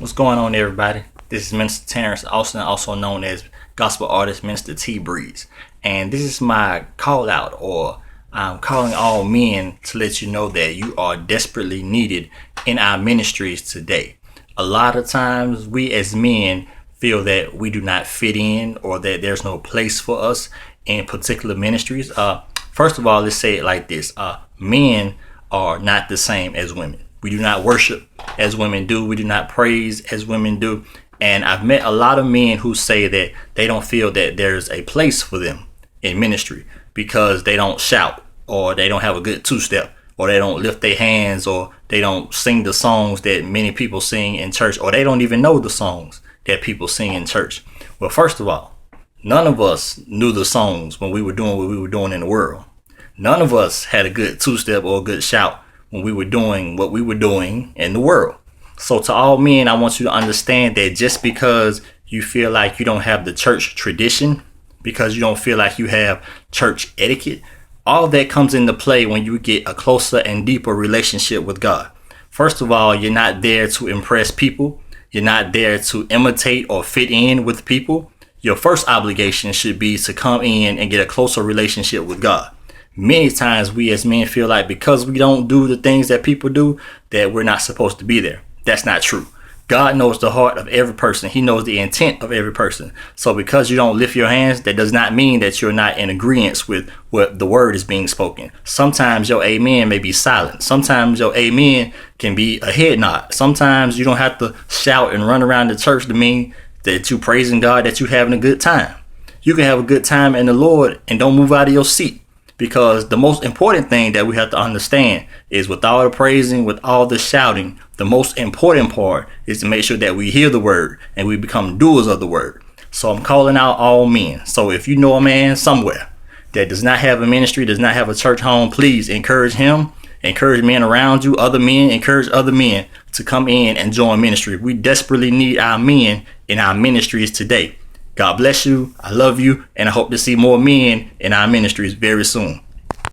What's going on, everybody? This is Minister Terrence Austin, also known as gospel artist Minister T Breeze, and this is my call out, or I'm calling all men to let you know that you are desperately needed in our ministries today. A lot of times we as men feel that we do not fit in, or that there's no place for us in particular ministries. First of all, let's say it like this: men are not the same as women. We do not worship as women do. We do not praise as women do. And I've met a lot of men who say that they don't feel that there's a place for them in ministry because they don't shout, or they don't have a good two-step, or they don't lift their hands, or they don't sing the songs that many people sing in church, or they don't even know the songs that people sing in church. Well, first of all, none of us knew the songs when we were doing what we were doing in the world. None of us had a good two-step or a good shout when we were doing what we were doing in the world. So to all men, I want you to understand that just because you feel like you don't have the church tradition, because you don't feel like you have church etiquette, all that comes into play when you get a closer and deeper relationship with God. First of all, you're not there to impress people. You're not there to imitate or fit in with people. Your first obligation should be to come in and get a closer relationship with God. Many times we as men feel like because we don't do the things that people do, that we're not supposed to be there. That's not true. God knows the heart of every person. He knows the intent of every person. So because you don't lift your hands, that does not mean that you're not in agreement with what the word is being spoken. Sometimes your amen may be silent. Sometimes your amen can be a head nod. Sometimes you don't have to shout and run around the church to mean that you're praising God, that you're having a good time. You can have a good time in the Lord and don't move out of your seat. Because the most important thing that we have to understand is, with all the praising, with all the shouting, the most important part is to make sure that we hear the word and we become doers of the word. So I'm calling out all men. So if you know a man somewhere that does not have a ministry, does not have a church home, please encourage him, encourage men around you, other men, encourage other men to come in and join ministry. We desperately need our men in our ministries today. God bless you. I love you. And I hope to see more men in our ministries very soon.